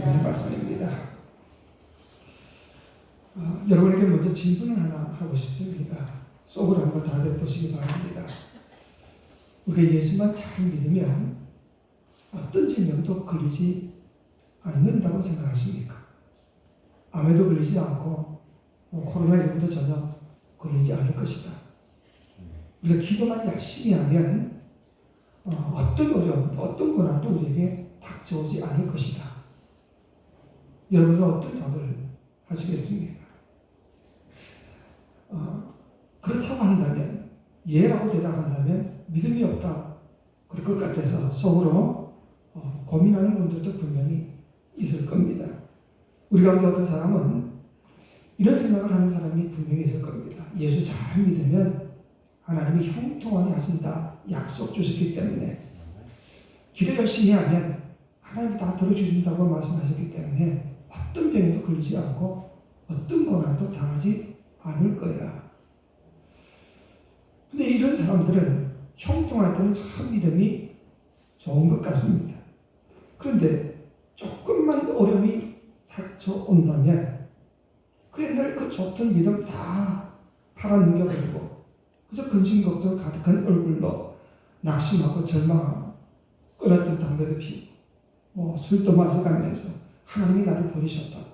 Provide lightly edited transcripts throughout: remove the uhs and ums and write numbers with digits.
하나님의 말씀입니다. 여러분에게 먼저 질문을 하나 하고 싶습니다. 속으로 한번 답해 보시기 바랍니다. 우리가 예수만 잘 믿으면 어떤 질병도 걸리지 않는다고 생각하십니까? 암에도 걸리지 않고 코로나19도 전혀 걸리지 않을 것이다. 우리가 기도만 열심히 하면 어떤 어려움, 어떤 고난도 우리에게 닥쳐오지 않을 것이다. 여러분은 어떤 답을 하시겠습니까? 그렇다고 한다면, 예라고 대답한다면 믿음이 없다 그럴 것 같아서 속으로 고민하는 분들도 분명히 있을 겁니다. 우리 가운데 어떤 사람은 이런 생각을 하는 사람이 분명히 있을 겁니다. 예수 잘 믿으면 하나님이 형통하게 하신다 약속 주셨기 때문에, 기도 열심히 하면 하나님이 다 들어주신다고 말씀하셨기 때문에 어떤 병에도 걸리지 않고 어떤 고난도 당하지 않을 거야. 근데 이런 사람들은 형통할 때는 참 믿음이 좋은 것 같습니다. 그런데 조금만 어려움이 닥쳐온다면 그 옛날 그 좋던 믿음 다 팔아넘겨버리고 그저 근심 걱정 가득한 얼굴로 낙심하고 절망하고 끊었던 담배도 피우고 술도 마셔가면서 하나님이 나를 버리셨다고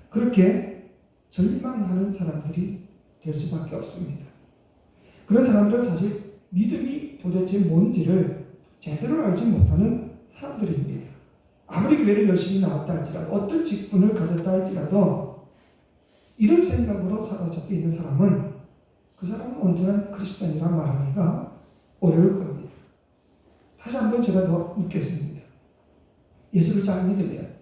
그렇게 절망하는 사람들이 될 수밖에 없습니다. 그런 사람들은 사실 믿음이 도대체 뭔지를 제대로 알지 못하는 사람들입니다. 아무리 교회를 열심히 나왔다 할지라도, 어떤 직분을 가졌다 할지라도 이런 생각으로 사로잡혀 있는 사람은 그 사람은 온전한 크리스찬이란 말하기가 어려울 겁니다. 다시 한번 제가 더 묻겠습니다. 예수를 잘 믿으면,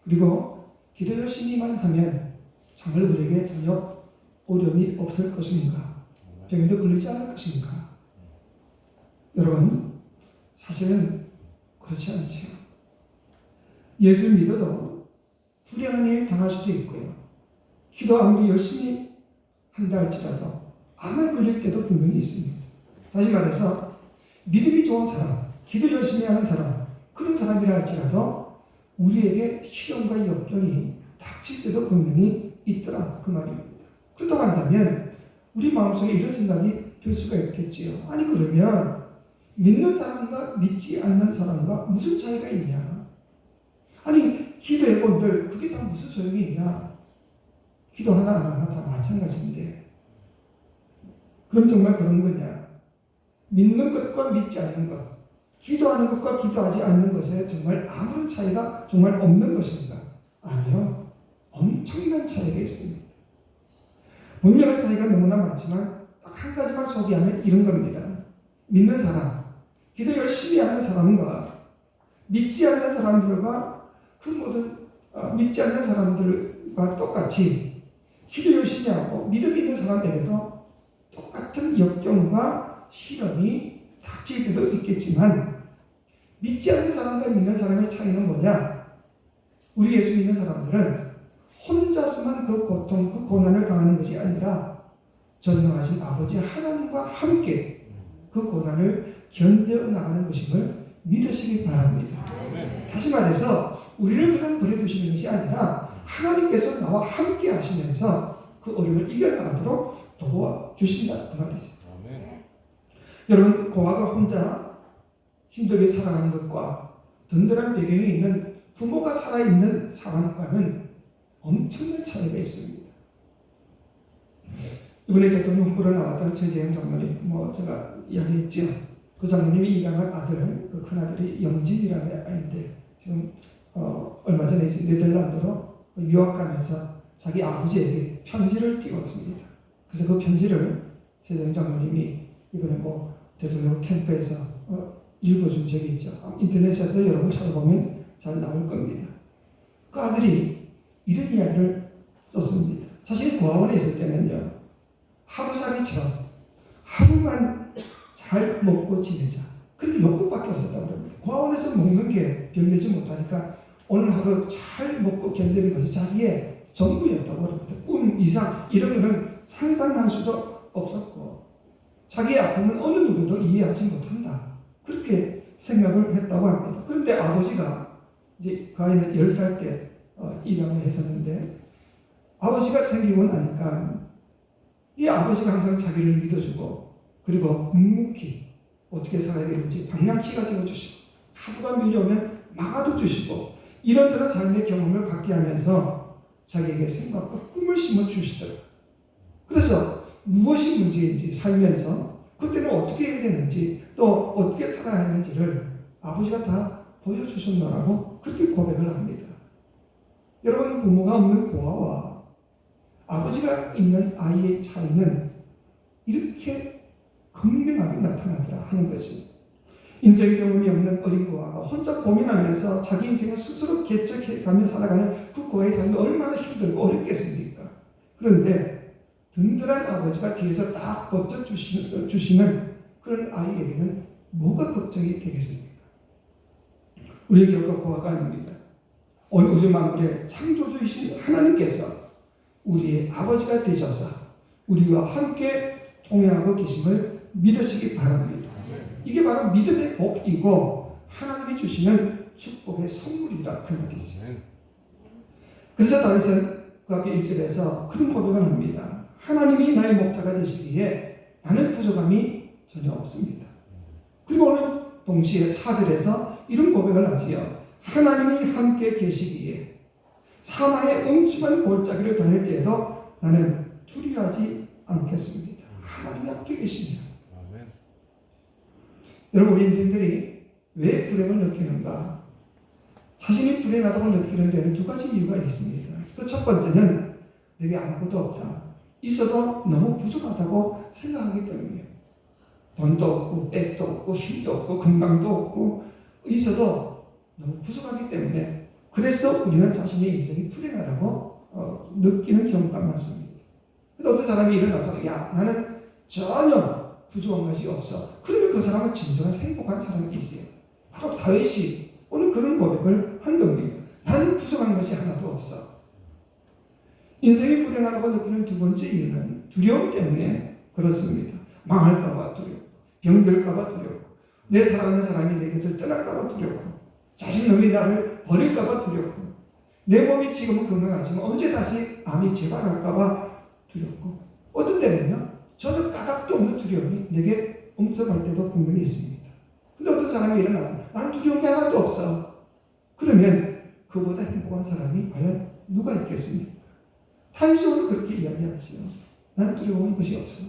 그리고 기도 열심히만 하면 정말 우리에게 전혀 어려움이 없을 것인가? 병에도 걸리지 않을 것인가? 여러분, 사실은 그렇지 않죠. 예수를 믿어도 불행한 일 당할 수도 있고요. 기도 아무리 열심히 한다 할지라도 암에 걸릴 때도 분명히 있습니다. 다시 말해서 믿음이 좋은 사람, 기도 열심히 하는 사람, 그런 사람이라 할지라도 우리에게 시련과 역경이 닥칠 때도 분명히 있더라 그 말입니다. 그렇다고 한다면 우리 마음속에 이런 생각이 들 수가 있겠지요. 아니 그러면 믿는 사람과 믿지 않는 사람과 무슨 차이가 있냐? 아니 기도해본들 그게 다 무슨 소용이 있냐? 기도 하나 안 하나 다 마찬가지인데 그럼 정말 그런 거냐? 믿는 것과 믿지 않는 것, 기도하는 것과 기도하지 않는 것에 정말 아무런 차이가 정말 없는 것인가? 아니요. 엄청난 차이가 있습니다. 분명한 차이가 너무나 많지만 딱 한 가지만 소개하면 이런 겁니다. 믿는 사람, 기도 열심히 하는 사람과 믿지 않는 사람들과 그 모든 믿지 않는 사람들과 똑같이 기도 열심히 하고 믿음 있는 사람에게도 똑같은 역경과 시련이 닥칠 때도 있겠지만 믿지 않는 사람과 믿는 사람의 차이는 뭐냐? 우리 예수 믿는 사람들은 혼자서만 그 고통, 그 고난을 당하는 것이 아니라 전능하신 아버지 하나님과 함께 그 고난을 견뎌 나가는 것임을 믿으시기 바랍니다. 다시 말해서 우리를 그냥 버려두시는 것이 아니라 하나님께서 나와 함께 하시면서 그 어려움을 이겨나가도록 도와주신다 그 말이죠. 여러분, 고아가 혼자 힘들게 살아가는 것과 든든한 배경이 있는 부모가 살아있는 사람과는 엄청난 차이가 있습니다. 이번에 대통령 후보로 나왔던 최재형 장로님, 제가 이야기했죠. 그 장로님이 입양한 아들, 그 큰아들이 영진이라는 아이인데 지금 얼마 전에 네덜란드로 유학 가면서 자기 아버지에게 편지를 띄웠습니다. 그래서 그 편지를 최재형 장로님이 이번에 대통령 캠프에서 읽어준 적이 있죠. 인터넷에도 여러분 찾아보면 잘 나올 겁니다. 그 아들이 이런 이야기를 썼습니다. 자신이 고아원에 있을 때는요, 하루살이처럼 하루만 잘 먹고 지내자. 그렇게 욕구밖에 없었다고 합니다. 고아원에서 먹는 게 변하지 못하니까 오늘 하루 잘 먹고 견디는 것이 자기의 전부였다고 합니다. 꿈 이상 이런 거는 상상할 수도 없었고 자기의 아픔은 어느 누구도 이해하지 못한다. 그렇게 생각을 했다고 합니다. 그런데 아버지가 이제 그 아이는 10살 때 입양을 했었는데 아버지가 생기고 나니까 이 아버지가 항상 자기를 믿어주고 그리고 묵묵히 어떻게 살아야 되는지 방향키가 되어주시고 하루가 밀려오면 막아도 주시고 이런저런 삶의 경험을 갖게 하면서 자기에게 생각과 꿈을 심어주시더라고요. 그래서 무엇이 문제인지 살면서 그때는 어떻게 해야 되는지 또 어떻게 살아야 하는지를 아버지가 다 보여주셨노라고 그렇게 고백을 합니다. 여러분, 부모가 없는 고아와 아버지가 있는 아이의 차이는 이렇게 극명하게 나타나더라 하는 것이, 인생 경험이 없는 어린 고아가 혼자 고민하면서 자기 인생을 스스로 개척해가며 살아가는 그 고아의 삶이 얼마나 힘들고 어렵겠습니까? 그런데 든든한 아버지가 뒤에서 딱 버텨주시는 그런 아이에게는 뭐가 걱정이 되겠습니까? 우리는 결코 고아가 아닙니다. 온 우주 만물의 창조주이신 하나님께서 우리의 아버지가 되셔서 우리와 함께 동행하고 계심을 믿으시기 바랍니다. 이게 바로 믿음의 복이고 하나님이 주시는 축복의 선물이라 그 말이죠. 그래서 다윗은 그 앞에 1절에서 그런 고백을 합니다. 하나님이 나의 목자가 되시기에 나는 부족함이 전혀 없습니다. 그리고 오늘 동시에 4절에서 이런 고백을 하지요. 하나님이 함께 계시기에 사망의 음침한 골짜기를 다닐 때에도 나는 두려워하지 않겠습니다. 하나님이 함께 계십니다. 여러분, 우리 인생들이 왜 불행을 느끼는가? 자신이 불행하다고 느끼는 데는 두 가지 이유가 있습니다. 그 첫 번째는 내게 아무것도 없다. 있어도 너무 부족하다고 생각하기 때문이에요. 돈도 없고 백도 없고 힘도 없고 건강도 없고 있어도 너무 부족하기 때문에 그래서 우리는 자신의 인생이 불행하다고 느끼는 경우가 많습니다. 근데 어떤 사람이 일어나서 야, 나는 전혀 부족한 것이 없어. 그러면 그 사람은 진정한 행복한 사람이 있어요. 바로 다윗이 오늘 그런 고백을 한 겁니다. 나는 부족한 것이 하나도 없어. 인생이 불행하다고 느끼는 두 번째 이유는 두려움 때문에 그렇습니다. 망할까봐 두렵고 병들까봐 두렵고 내 사랑하는 사람이 내 곁을 떠날까봐 두렵고 자신놈이 나를 버릴까봐 두렵고 내 몸이 지금은 건강하지만 언제 다시 암이 재발할까봐 두렵고 어떤 때는요 전혀 까닭도 없는 두려움이 내게 엄습할 때도 분명히 있습니다. 근데 어떤 사람이 일어나서 난 두려운 게 하나도 없어. 그러면 그보다 행복한 사람이 과연 누가 있겠습니까? 다윗이 오늘 그렇게 이야기하지요. 나는 두려운 것이 없어.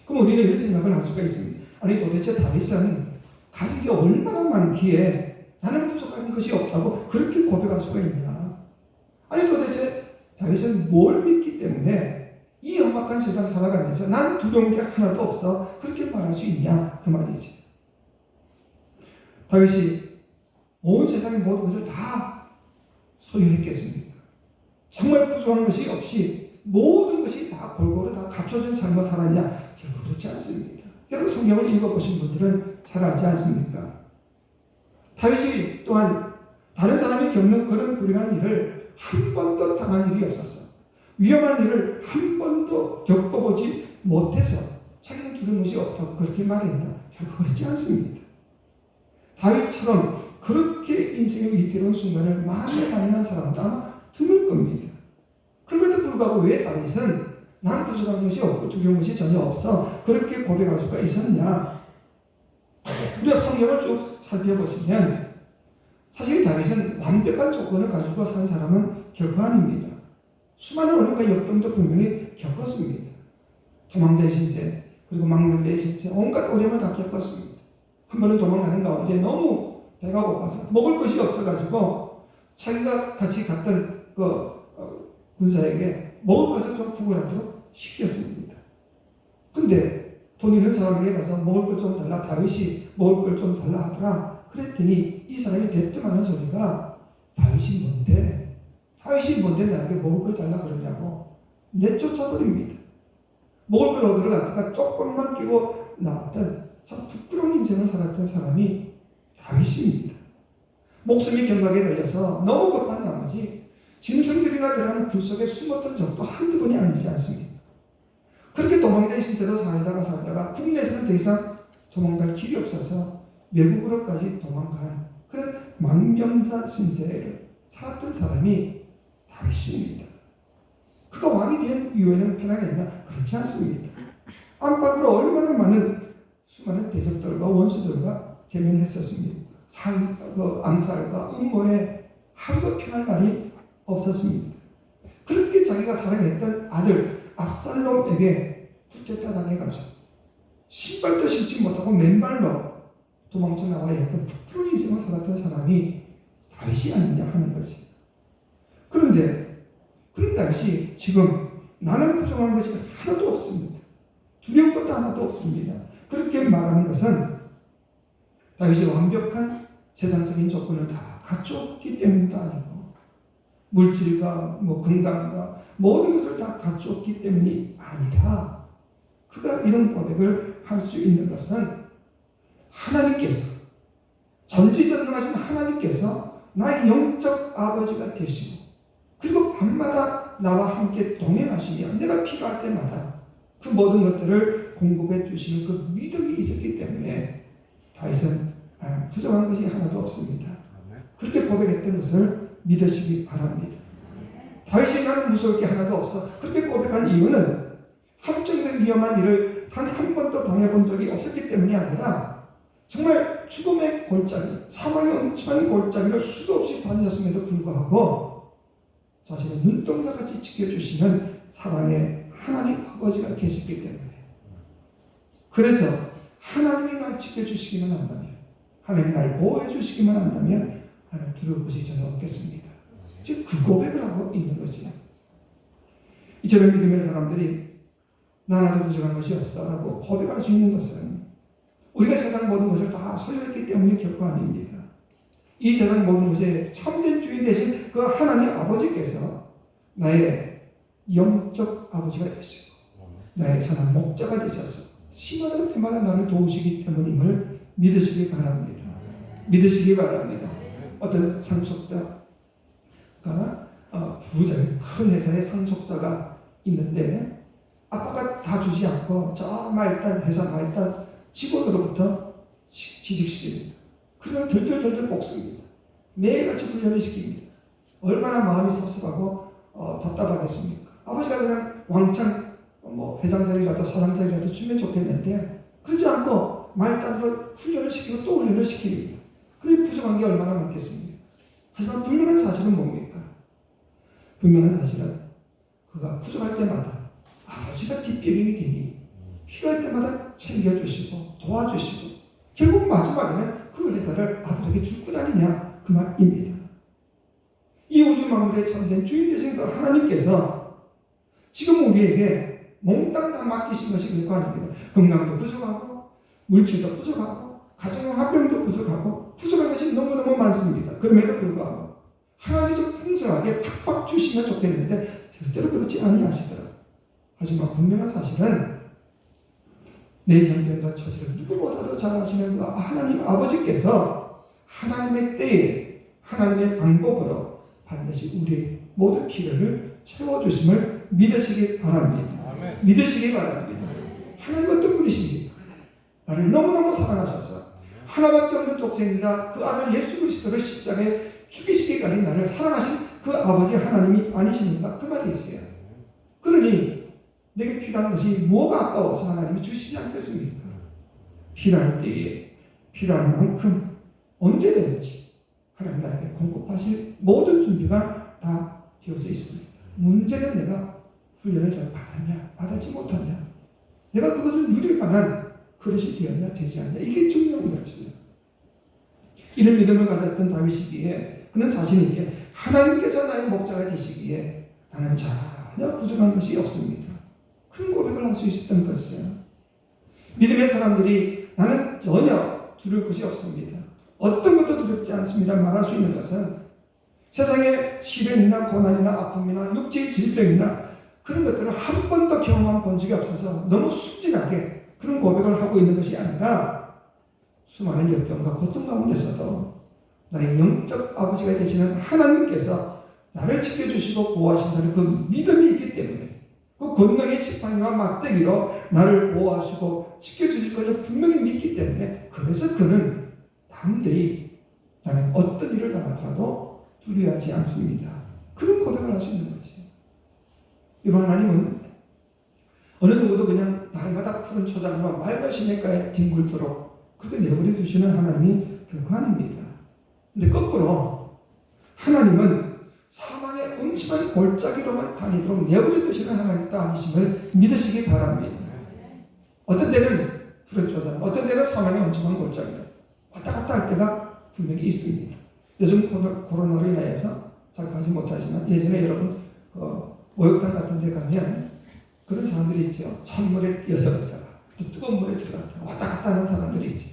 그럼 우리는 이런 생각을 할 수가 있습니다. 아니 도대체 다윗은 가진 게 얼마나 많기에 나는 부족한 것이 없다고 그렇게 고백할 수가 있냐. 아니 도대체 다윗은 뭘 믿기 때문에 이 험악한 세상 살아가면서 난 두려운 게 하나도 없어 그렇게 말할 수 있냐 그 말이지. 다윗이 온 세상의 모든 것을 다 소유했겠습니까? 정말 부족한 것이 없이 모든 것이 다 골고루 다 갖춰진 삶을 살았냐? 결코 그렇지 않습니다. 여러분 성경을 읽어보신 분들은 잘 알지 않습니까? 다윗이 또한 다른 사람이 겪는 그런 불행한 일을 한 번도 당한 일이 없었어. 위험한 일을 한 번도 겪어보지 못해서 자기는 두려운 것이 없다고 그렇게 말했나? 결코 그렇지 않습니다. 다윗처럼 그렇게 인생의 위태로운 순간을 많이 만난 사람도 아마 드물 겁니다. 그럼에도 불구하고 왜 다윗은 난 부족한 것이 없고 두려운 것이 전혀 없어 그렇게 고백할 수가 있었냐? 우리가 성경을 쭉 살펴보시면 사실 다윗은 완벽한 조건을 가지고 산 사람은 결코 아닙니다. 수많은 어려움과 역경도 분명히 겪었습니다. 도망자의 신세 그리고 망명자의 신세 온갖 어려움을 다 겪었습니다. 한 번은 도망가는 가운데 너무 배가 고파서 먹을 것이 없어가지고 자기가 같이 갔던 군사에게 먹을 것을 좀 구걸하도록 시켰습니다. 근데 돈 있는 사람에게 가서 먹을 걸 좀 달라, 다윗이 먹을 걸 좀 달라 하더라. 그랬더니 이 사람이 대뜸하는 소리가 다윗이 뭔데 나에게 먹을 걸 달라 그러냐고 내쫓아버립니다. 먹을 걸 얻으러 갔다가 조금만 끼고 나왔던 참 부끄러운 인생을 살았던 사람이 다윗입니다. 목숨이 경각에 달려서 너무 급한 나머지 짐승들이나 들어가는 불 속에 숨었던 적도 한두 번이 아니지 않습니까? 그렇게 도망자의 신세로 살다가 국내에서는 더 이상 도망갈 길이 없어서 외국으로까지 도망간 그런 망명자 신세를 살았던 사람이 다윗입니다. 그가 왕이 된 이후에는 편안했나? 그렇지 않습니다. 안팎으로 얼마나 많은 수많은 대적들과 원수들과 대면했었습니다. 암살과 음모에 하루도 편할 날이 없었습니다. 그렇게 자기가 사랑했던 아들 압살롬에게 붙잡혀 당해가지고 신발도 신지 못하고 맨발로 도망쳐 나와야 했던 부끄러운 인생을 살았던 사람이 다윗이 아니냐 하는 것이. 그런데 그런 다윗이 지금 나는 부정한 것이 하나도 없습니다. 두려운 것도 하나도 없습니다. 그렇게 말하는 것은 다윗이 완벽한 세상적인 조건을 다 갖추었기 때문도 아니고 물질과 건강과 모든 것을 다 갖추었기 때문이 아니라 그가 이런 고백을 할 수 있는 것은 하나님께서 전지전능하신 하나님께서 나의 영적 아버지가 되시고 그리고 밤마다 나와 함께 동행하시며 내가 필요할 때마다 그 모든 것들을 공급해 주시는 그 믿음이 있었기 때문에 다윗은 부정한 것이 하나도 없습니다. 그렇게 고백했던 것을 믿으시기 바랍니다. 다윗이 나는 무서울 게 하나도 없어 그렇게 고백한 이유는 한평생 위험한 일을 단 한 번도 당해본 적이 없었기 때문이 아니라 정말 죽음의 골짜기, 사망의 엄청난 골짜기를 수도 없이 다녔음에도 불구하고 자신의 눈동자같이 지켜주시는 사랑의 하나님 아버지가 계시기 때문에 그래서 하나님이 날 지켜주시기만 한다면 하나님이 날 보호해 주시기만 한다면 나는 두려울 것이 전혀 없겠습니다. 즉 그 고백을 하고 있는 거지요. 이처럼 믿음의 사람들이 나 하나도 부족한 것이 없어 라고 고백할 수 있는 것은 우리가 세상 모든 것을 다 소유했기 때문이 결코 아닙니다. 이 세상 모든 것의 참된 주인 되신 그 하나님 아버지께서 나의 영적 아버지가 되시고 나의 선한 목자가 되셔서 심한 때마다 나를 도우시기 때문임을 믿으시기 바랍니다. 믿으시기 바랍니다. 어떤 상속자가 부자의 큰 회사의 상속자가 있는데 아빠가 다 주지 않고 저 말단 회사 말단 직원으로부터 취직시킵니다. 그걸 덜덜덜덜 볶습니다. 매일같이 훈련을 시킵니다. 얼마나 마음이 섭섭하고 답답하겠습니까? 아버지가 그냥 왕창 회장 자리라도 사장 자리라도 주면 좋겠는데 그러지 않고 말단으로 훈련을 시키고 또 훈련을 시킵니다. 그게 부족한 게 얼마나 많겠습니까? 하지만 분명한 사실은 뭡니까? 분명한 사실은 그가 부족할 때마다 아버지가 뒷배경이 되니 필요할 때마다 챙겨주시고 도와주시고 결국 마지막에는 그 회사를 아들에게 줄 것 아니냐 그 말입니다. 이 우주 만물의 참된 주인 되신 그 하나님께서 지금 우리에게 몽땅 다 맡기신 것이 결코 아닙니다. 건강도 부족하고 물질도 부족하고 가정 화병도 부족하고 부족한 것이 너무너무 많습니다. 그럼에도 불구하고 하나님이 좀 풍성하게 팍팍 주시면 좋겠는데 절대로 그렇지 아니하시더라고요. 하지만 분명한 사실은 내 형편과 처지를 누구보다도 잘 아시는 그 하나님 아버지께서 하나님의 때에 하나님의 방법으로 반드시 우리의 모든 필요를 채워주심을 믿으시기 바랍니다. 아멘. 믿으시기 바랍니다. 하나님 어떤 분이십니까? 나를 너무너무 사랑하셔서 하나밖에 없는 독생자 그 아들 예수 그리스도를 십자가에 죽이시기까지 나를 사랑하신 그 아버지 하나님이 아니십니까? 그 말이 있어요. 그러니 내게 필요한 것이 뭐가 아까워서 하나님이 주시지 않겠습니까? 필요할 때에 필요한 만큼 언제든지 하나님 나에게 공급하실 모든 준비가 다 되어져 있습니다. 문제는 내가 훈련을 잘 받았냐 받지 못했냐 내가 그것을 누릴 만한 그릇이 되었냐 되지 않냐 이게 중요한 거죠. 이런 믿음을 가졌던 다윗이기에 그는 자신 있게 하나님께서 나의 목자가 되시기에 나는 전혀 부족한 것이 없습니다. 큰 고백을 할 수 있었던 것이죠. 믿음의 사람들이 나는 전혀 두려울 것이 없습니다. 어떤 것도 두렵지 않습니다. 말할 수 있는 것은 세상의 시련이나 고난이나 아픔이나 육체의 질병이나 그런 것들을 한 번도 경험한 본 적이 없어서 너무 순진하게 그런 고백을 하고 있는 것이 아니라 수많은 역경과 고통 가운데서도 나의 영적 아버지가 되시는 하나님께서 나를 지켜주시고 보호하신다는 그 믿음이 있기 때문에 그 권능의 지팡이와 막대기로 나를 보호하시고 지켜주실 것을 분명히 믿기 때문에 그래서 그는 남들이 나는 어떤 일을 당하더라도 두려워하지 않습니다. 그런 고백을 할 수 있는 거지. 이번 하나님은 어느 누구도 그냥 날마다 푸른 초장만 맑은 시냇가에 뒹굴도록 그렇게 내버려 두시는 하나님이 결코 아닙니다. 근데 거꾸로 하나님은 사망의 음침한 골짜기로만 다니도록 내버려 두시는 하나님 또 아니심을 믿으시기 바랍니다. 어떤 때는 푸른 초장, 어떤 때는 사망의 음침한 골짜기로 왔다 갔다 할 때가 분명히 있습니다. 요즘 코로나로 인하여서 잘 가지 못하지만 예전에 여러분 목욕탕 같은 데 가면 그런 사람들이 있죠. 찬물에 뛰어들었다가 또 뜨거운 물에 들어갔다가 왔다 갔다 하는 사람들이 있죠.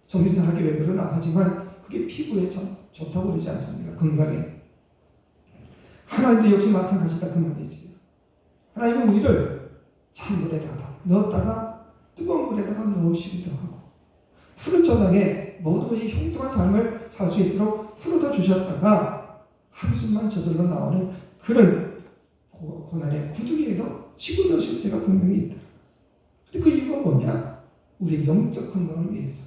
정신사하게 왜 그러나 하지만 그게 피부에 참 좋다고 그러지 않습니까? 건강에. 하나님도 역시 마찬가지다 그 말이지. 하나님은 우리를 찬물에다가 넣었다가 뜨거운 물에다가 넣으시기도 하고 푸른 초장에 모든 것이 형통한 삶을 살 수 있도록 풀어다 주셨다가 한숨만 저절로 나오는 그런 고난의 구덩이에도 집어넣으실 때가 분명히 있다. 근데 그 이유가 뭐냐? 우리의 영적 건강을 위해서.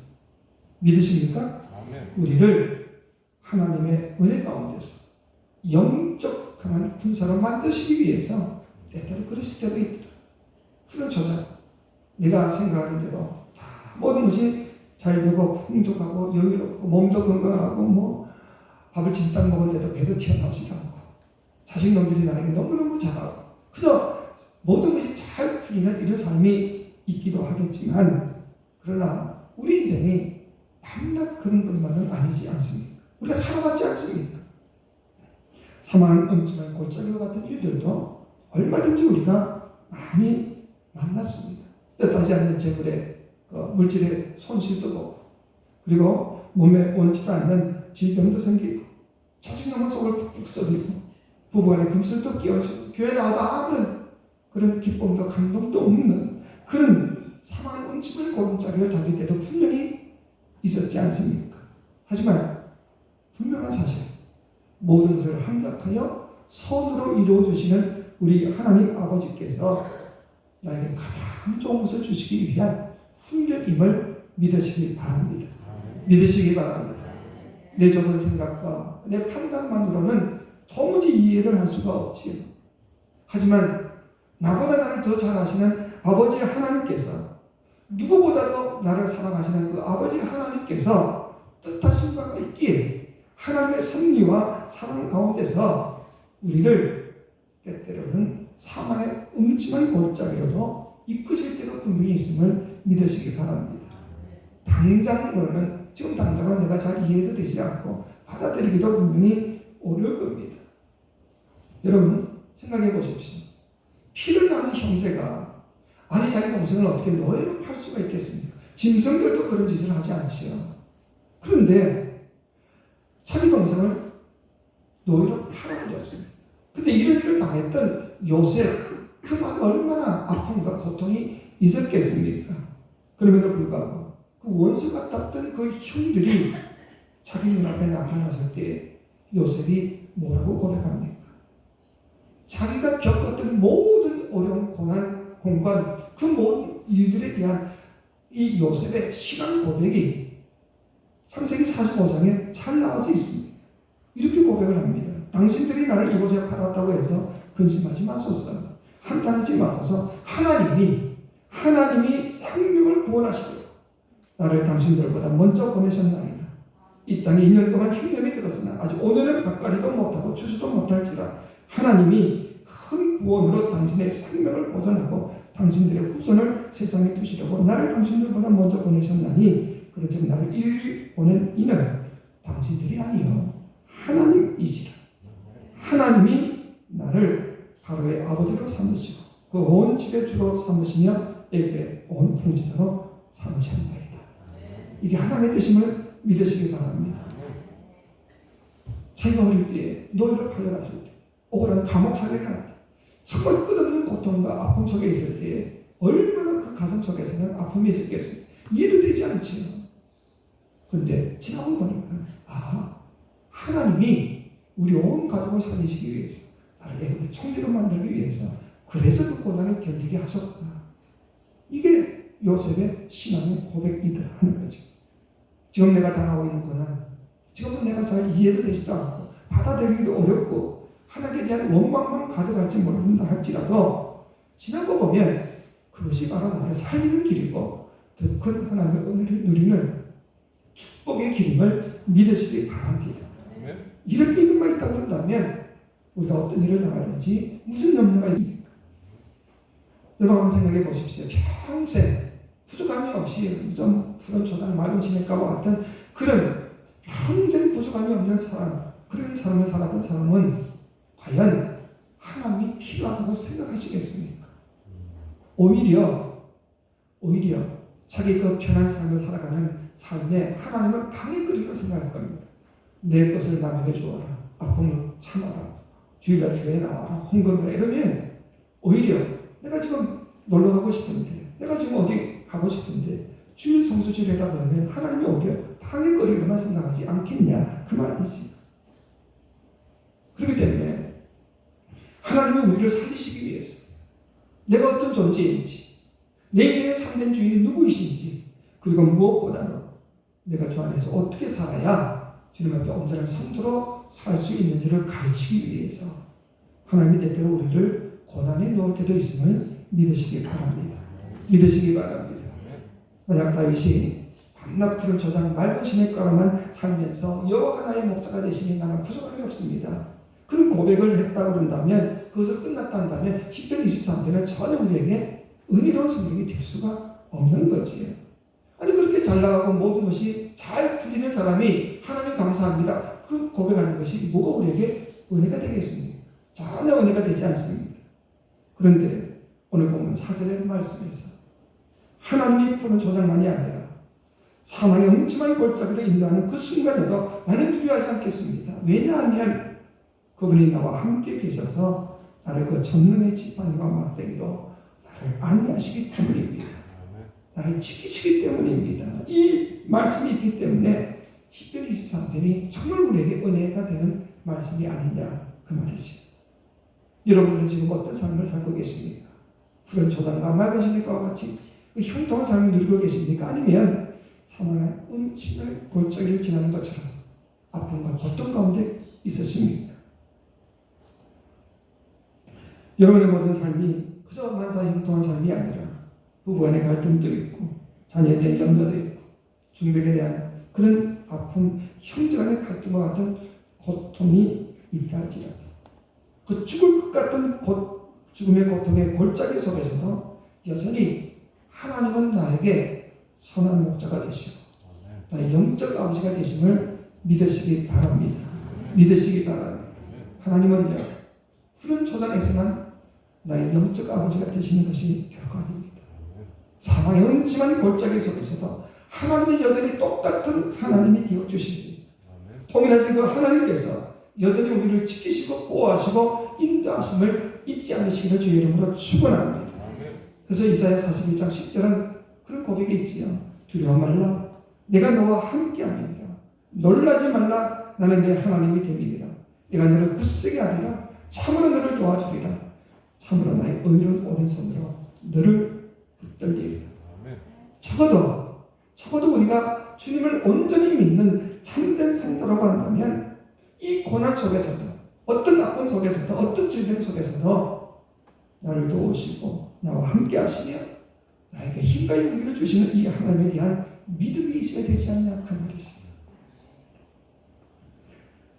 믿으십니까? 아멘. 우리를 하나님의 은혜 가운데서 영적 강한 군사로 만드시기 위해서 때때로 그러실 때도 있더라. 푸른 초장. 내가 생각하는 대로 다 모든 것이 잘 되고 풍족하고 여유롭고 몸도 건강하고 뭐 밥을 진딱 먹었는데도 배도 튀어나오지도 않고 자식놈들이 나에게 너무너무 잘하고 그저 모든 것이 잘 풀리는 이런 삶이 있기도 하겠지만 그러나 우리 인생이 밤낮 그런 것만은 아니지 않습니까? 우리가 살아봤지 않습니까? 사망, 음침한 골짜기와 같은 일들도 얼마든지 우리가 많이 만났습니다. 뜻하지 않는 재물의 물질의 손실도 보고 그리고 몸에 원치 않는 질병도 생기고 자식놈의 속을 푹푹 썩이고 부부간의 금슬도 끼어지고 교회 나와도 아무런 그런 기쁨도 감동도 없는 그런 사망 음침한 골짜기를 달릴 때도 분명히 있었지 않습니까? 하지만 분명한 사실 모든 것을 함락하여 선으로 이루어주시는 우리 하나님 아버지께서 나에게 가장 좋은 것을 주시기 위한 훈련임을 믿으시기 바랍니다. 믿으시기 바랍니다. 내 좁은 생각과 내 판단만으로는 도무지 이해를 할 수가 없지요. 하지만 나보다 나를 더 잘 아시는 아버지 하나님께서 누구보다도 나를 사랑하시는 그 아버지 하나님께서 뜻하신 바가 있기에 하나님의 섭리와 사랑 가운데서 우리를 때때로는 사망의 음침한 골짜기로도 이끄실 때도 분명히 있음을 믿으시기 바랍니다. 당장으로는 지금 당장은 내가 잘 이해도 되지 않고 받아들이기도 분명히 어려울 겁니다. 여러분 생각해 보십시오. 피를 나는 형제가 아니 자기 동생을 어떻게 노예로 팔 수가 있겠습니까? 짐승들도 그런 짓을 하지 않지요. 그런데 자기 동생을 노예로 팔아버렸습니다. 근데 이런 일을 당했던 요셉 그만 얼마나 아픔과 고통이 있었겠습니까? 그럼에도 불구하고 그 원수 같았던 그 형들이 자기 눈앞에 나타났을 때 요셉이 뭐라고 고백합니까? 자기가 겪었던 모든 어려운 고난, 공간 그 모든 일들에 대한 이 요셉의 신앙 고백이 창세기 45장에 잘 나와져 있습니다. 이렇게 고백을 합니다. 당신들이 나를 이곳에 팔았다고 해서 근심하지 마소서. 한탄하지 마소서. 하나님이 생명을 구원하시려고 나를 당신들보다 먼저 보내셨나이다. 이 땅에 2년 동안 흉년이 들었으나 아직 오늘은 밭가리도 못하고 추수도 못할지라 하나님이 큰 구원으로 당신의 생명을 보존하고 당신들의 후손을 세상에 두시려고 나를 당신들보다 먼저 보내셨나니 그렇지만 나를 이리 보낸 이는 당신들이 아니요 하나님이시라. 하나님이 나를 바로의 아버지로 삼으시고 그 온 집의 주로 삼으시며 애굽의 온 통치자로 삼으셨나이다. 이게 하나님의 뜻임을 믿으시기 바랍니다. 자기가 어릴 때에 노예로 팔려갔을 때 억울한 감옥살이를 할 때 정말 끝없는 고통과 아픔 속에 있을 때에 얼마나 그 가슴 속에서는 아픔이 있었겠습니까? 이해도 되지 않지요. 그런데 지나고 보니까 하나님이 우리 온 가족을 살리시기 위해서 나를 애굽의 총리로 만들기 위해서 그래서 그 고난을 견디게 하셨구나. 이게 요셉의 신앙의 고백이더라 하는 거죠. 지금 내가 당하고 있는 고난 지금은 내가 잘 이해도 되지도 않고 받아들이기도 어렵고 하나님에 대한 원망만 가득할지 모른다 할지라도 지나고 보면 그것이 바로 나를 살리는 길이고 더 큰 하나님의 은혜를 누리는 축복의 길임을 믿으시기 바랍니다. 이런 믿음만 있다고 한다면 우리가 어떤 일을 당하든지 무슨 염려가 있습니까? 여러분 한번 생각해 보십시오. 평생 부족함이 없이 좀 푸른 초당 맑은 시냇가와 같은 그런 평생 부족함이 없는 사람, 그런 삶을 살았던 사람은 과연 하나님이 필요하다고 생각하시겠습니까? 오히려 자기 그 편한 삶을 살아가는 삶에 하나님은 방해거리로 생각할 겁니다. 내 것을 남에게 주어라, 아픔을 참아라, 주일날 교회에 나와라, 헌금해라 이러면 오히려 내가 지금 놀러 가고 싶은데, 내가 지금 어디 가고 싶은데 주일 성수주일해라 그러면 하나님이 오히려 방해거리로만 생각하지 않겠냐 그 말이지. 그렇기 때문에 하나님은 우리를 살리시기 위해서 내가 어떤 존재인지, 내 인생의 참된 주인이 누구이신지, 그리고 무엇보다도 내가 주 안에서 어떻게 살아야 주님 앞에 온전한 성도로 살 수 있는지를 가르치기 위해서 하나님이 때때로 우리를 고난에 놓을 때도 있음을 믿으시기 바랍니다. 믿으시기 바랍니다. 만약 다윗이 밤낮 푸른 초장 맑은 시냇가로만 살면서 여호와가 나의 목자가 되시니 나는 부족함이 없습니다, 그런 고백을 했다고 그런다면, 그것을 끝났다 한다면 10편 23편은 전혀 우리에게 은혜로운 성경이 될 수가 없는 거지요. 아니 그렇게 잘 나가고 모든 것이 잘 풀리는 사람이 하나님 감사합니다 그 고백하는 것이 뭐가 우리에게 은혜가 되겠습니까? 전혀 은혜가 되지 않습니다. 그런데 오늘 보면 4절의 말씀에서 하나님이 푸른 초장만이 아니라 사망의 음침한 골짜기로 인도하는 그 순간에도 나는 두려워하지 않겠습니다. 왜냐하면 그분이 나와 함께 계셔서 나를 그 전능의 지팡이와 막대기로 나를 안위하시기 때문입니다. 나를 지키시기 때문입니다. 이 말씀이 있기 때문에 10편 23편이 정말 우리에게 은혜가 되는 말씀이 아니냐 그 말이죠. 여러분들은 지금 어떤 삶을 살고 계십니까? 푸른 초당과 맑은 시냇가와 같이 그 형통한 삶을 누리고 계십니까? 아니면 사망한 음침한 골짜기를 지나는 것처럼 아픔과 고통 가운데 있으십니까? 여러분의 모든 삶이 그저 만사 형통한 삶이 아니라 부부간의 갈등도 있고 자녀에 대한 염려도 있고 중백에 대한 그런 아픔, 형제간의 갈등과 같은 고통이 있다 할지라도 그 죽을 것 같은 죽음의 고통의 골짜기 속에서도 여전히 하나님은 나에게 선한 목자가 되시고 나의 영적 아버지가 되심을 믿으시기 바랍니다. 믿으시기 바랍니다. 하나님은요 푸른 초장에서만 나의 영적 아버지가 되시는 것이 결코 아닙니다. 사망의 음침한 골짜기 속에서도 하나님이 여전히 똑같은 하나님이 되어주시니 통일하신 그 하나님께서 여전히 우리를 지키시고 보호하시고 인도하심을 잊지 않으시기를 주의 이름으로 축원합니다. 그래서 이사야 41장 10절은 그런 고백이 있지요. 두려워 말라 내가 너와 함께함이니라. 놀라지 말라 나는 내 하나님이 됨이니라. 내가 너를 굳세게 하리라. 참으로 너를 도와주리라. 참으로 나의 의로운 오른손으로 너를 붙들리리라. 적어도 우리가 주님을 온전히 믿는 참된 성도라고 한다면 이 고난 속에서도 어떤 아픔 속에서도 어떤 질병 속에서도 나를 도우시고 나와 함께 하시며 나에게 힘과 용기를 주시는 이 하나님에 대한 믿음이 있어야 되지 않냐 그 말이십니다.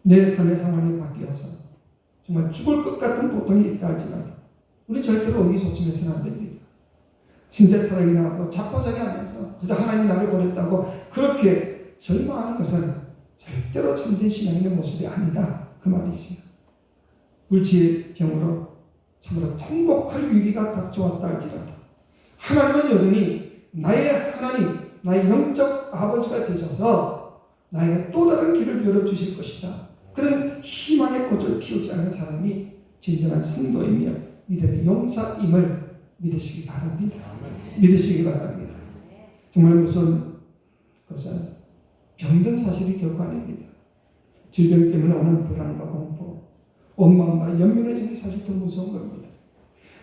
내 삶의 상황이 바뀌어서 정말 죽을 것 같은 고통이 있다 할지라도 우리 절대로 의기소침해서는 안 됩니다. 신세타락이나 자포자기하면서 그저 하나님이 나를 버렸다고 그렇게 절망하는 것은 절대로 참된 신앙인의 모습이 아니다 그 말이지요. 불치의 병으로 참으로 통곡할 위기가 닥쳐왔다 할지라도 하나님은 여전히 나의 하나님, 나의 영적 아버지가 되셔서 나에게 또 다른 길을 열어주실 것이다. 그런 희망의 꽃을 피우지 않은 사람이 진정한 성도이며 믿음의 용사임을 믿으시기 바랍니다. 믿으시기 바랍니다. 정말 무슨 것은 병든 사실이 결코 아닙니다. 질병 때문에 오는 불안과 공포, 원망과 연민의 사실 더 무서운 겁니다.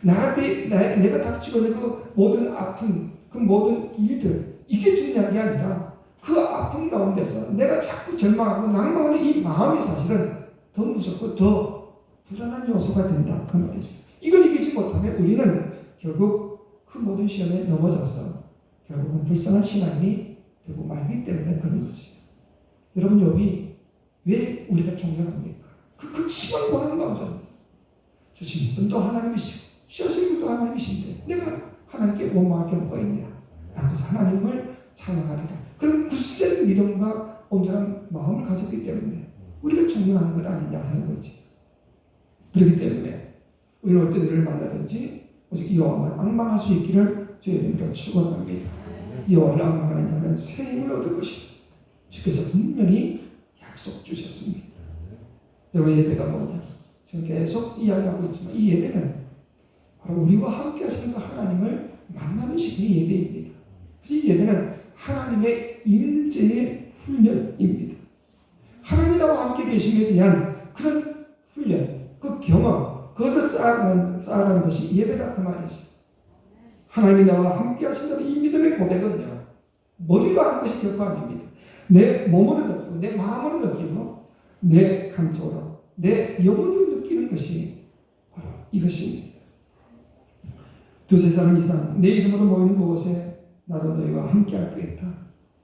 내가 닥치고 있는 그 모든 아픔, 그 모든 일들 이게 중요한 게 아니라 그 아픔 가운데서 내가 자꾸 절망하고 낭망하는 이 마음이 사실은 더 무섭고 더 불안한 요소가 된다. 그 말이죠. 이걸 이기지 못하면 우리는 결국 그 모든 시험에 넘어져서 결국은 불쌍한 신앙인이 되고 말기 때문에 그런 거지. 여러분, 욥이 왜 우리가 존경합니까? 그 극심한 고난 가운데 주신 분도 하나님이시고 쉬어진 분도 하나님이신데 내가 하나님께 원망할 게 뭐가 있냐? 나도 하나님을 찬양하리라. 그런 굳센 믿음과 온전한 마음을 가졌기 때문에 우리가 존경하는 것 아니냐 하는 거지. 그렇기 때문에 우리는 어떤 일을 만나든지 오직 여호와만 앙망할 수 있기를 주의 이름으로 축원합니다. 여호와를 앙망하는 자는 새 힘을 얻을 것이다. 주께서 분명히 약속 주셨습니다. 여러분, 예배가 뭐냐? 지금 계속 이야기하고 있지만 이 예배는 바로 우리와 함께 하시는 그 하나님을 만나는 시간이 예배입니다. 그래서 이 예배는 하나님의 임재의 훈련입니다. 하나님이 나와 함께 계심에 대한 그런 훈련, 그 경험, 그것을 쌓아가는 것이 예배다 그 말이지. 하나님이 나와 함께 하신다는 이 믿음의 고백은요, 머리로 하는 것이 결코 아닙니다. 내 몸으로 느끼고 내 마음으로 느끼고 내 감정으로 내 영혼으로 느끼는 것이 바로 이것입니다. 두세 사람 이상 내 이름으로 모이는 그곳에 나도 너희와 함께 할 거겠다.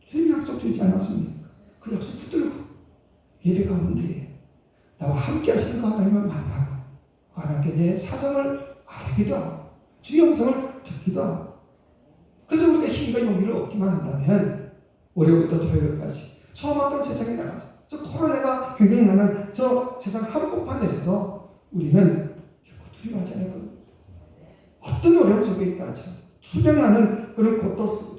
주님이 약속 주지 않았습니까? 그 약속 붙들고 예배 가운데 나와 함께 하시는 그 하나님을 만나고 하나님께 내 사정을 알기도 하고 주의 음성을 듣기도 하고, 그래서 우리가 힘과 용기를 얻기만 한다면 월요일부터 토요일까지 처음 왔던 세상에 나가서 저 코로나가 횡행하는 저 세상 한복판에서도 우리는 결코 두려워하지 않을 겁니다. 어떤 어려움 속에 있다 할지라도 투병하는 그런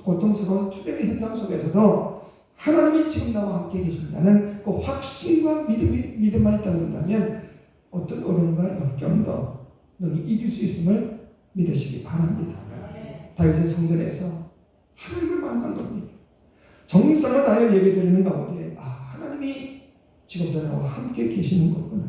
고통스러운 투병의 현장 속에서도 하나님이 지금 나와 함께 계신다는 그 확신과 믿음만 있다고 한다면 어떤 어려움과 역경도 너희 이길 수 있음을 믿으시기 바랍니다. 다윗의 성전에서 하나님을 만난 겁니다. 정성을 다하여 예배드리는 가운데 하나님이 지금도 나와 함께 계시는 거구나.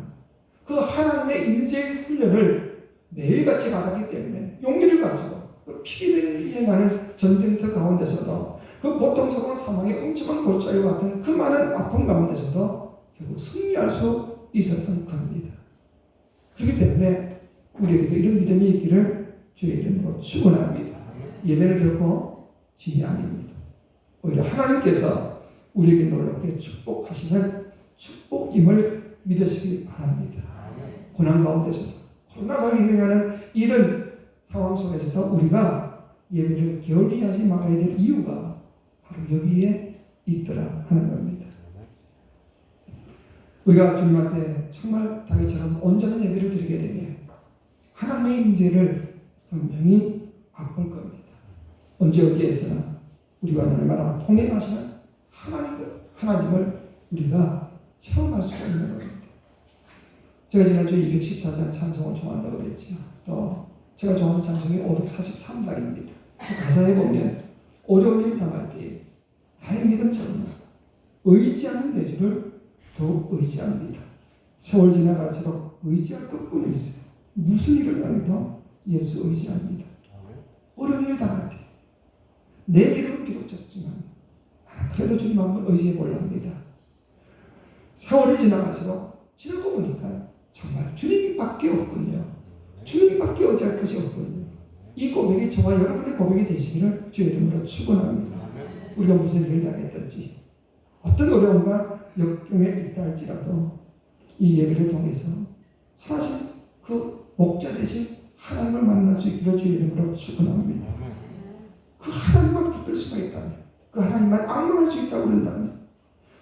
그 하나님의 임재의 훈련을 매일같이 받았기 때문에 용기를 가지고 피를 흘려가는 전쟁터 가운데서도 그 고통스러운 사망의 음침한 골짜기와 같은 그 많은 아픔 가운데서도 결국 승리할 수 있었던 겁니다. 그렇기 때문에 우리에게도 이런 믿음이 있기를 주의 이름으로 축원합니다. 예배는 결코 짐이 아닙니다. 오히려 하나님께서 우리에게 놀랍게 축복하시는 축복임을 믿으시기 바랍니다. 고난 가운데서도 코로나가 횡행하는 이런 상황 속에서도 우리가 예배를 게을리하지 말아야 될 이유가 바로 여기에 있더라 하는 겁니다. 우리가 주님한테 정말 다윗처럼 온전한 예배를 드리게 되면 하나님의 임재를 분명히 맛볼 겁니다. 언제 어디에서나 우리와 날마다 통행하시는 하나님을 우리가 체험할 수가 있는 겁니다. 제가 지난주에 214장 찬송을 좋아한다고 그랬죠. 또 제가 좋아하는 찬송이 543장입니다. 그 가사에 보면 어려운 일 당할 때 나의 믿음처럼 의지하는 내 주를 더욱 의지합니다. 세월 지나갈수록 의지할 것뿐일세. 무슨 일을 당해도 예수 의지합니다. 어려운 일 당할 때 내 믿음은 비록 적지만 그래도 주님 한번 의지해 보렵니다. 세월이 지나갈수록 지나고 보니까 정말 주님밖에 없군요. 주님밖에 의지할 것이 없군요. 이 고백이 저와 여러분의 고백이 되시기를 주의 이름으로 축원합니다. 우리가 무슨 일을 당했든지 어떤 어려움과 역경에 있다 할지라도 이 예배를 통해서 사실 그 목자 되신 하나님을 만날 수 있기를 주의 이름으로 축원합니다. 그 하나님만 붙들 수가 있다면, 그 하나님만 앙망할 수 있다고 그런다면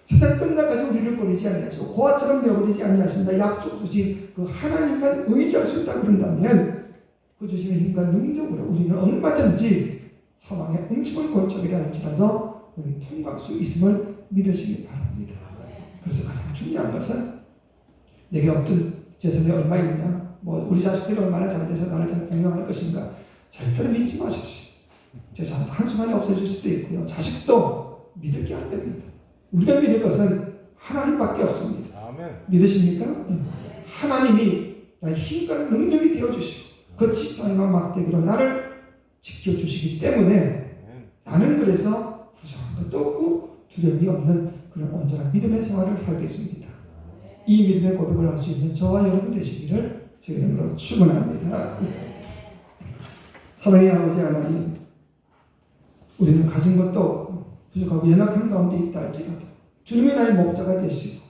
세상 끝날까지 우리를 버리지 아니하시고 고아처럼 내어버리지 아니하신다 약속 주신 그 하나님만 의지할 수 있다고 그런다면 그 주시는 힘과 능력으로 우리는 얼마든지 사망의 음침한 골짜기라 할지라도 여기 통과할 수 있음을 믿으시기 바랍니다. 그래서 가장 중요한 것은 내게 어떤 재산이 얼마 있냐, 우리 자식들이 얼마나 잘 돼서 나를 잘 공경할 것인가 절대로 믿지 마십시오. 재산 한순간에 없어질 수도 있고요. 자식도 믿을 게 안 됩니다. 우리가 믿을 것은 하나님밖에 없습니다. 아멘. 믿으십니까? 하나님이 나의 힘과 능력이 되어주시고 그 지팡이와 막대기로 나를 지켜주시기 때문에 나는 그래서 부정한 것도 없고 두려움이 없는 그런 온전한 믿음의 생활을 살겠습니다. 이 믿음의 고백을 할 수 있는 저와 여러분 되시기를 주의 이름으로 축원합니다. 사랑의 아버지 하나님, 우리는 가진 것도 없고 부족하고 연약한 가운데 있다 할지라도 주님의 나의 목자가 되시고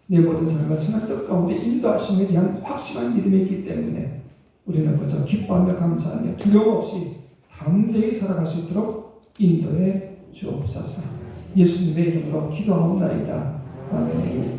내 모든 삶을 선한 뜻 가운데 인도하심에 대한 확실한 믿음이 있기 때문에 우리는 그저 기뻐하며 감사하며 두려움 없이 담대히 살아갈 수 있도록 인도해 주옵소서. 예수님의 이름으로 기도하옵나이다. 아멘.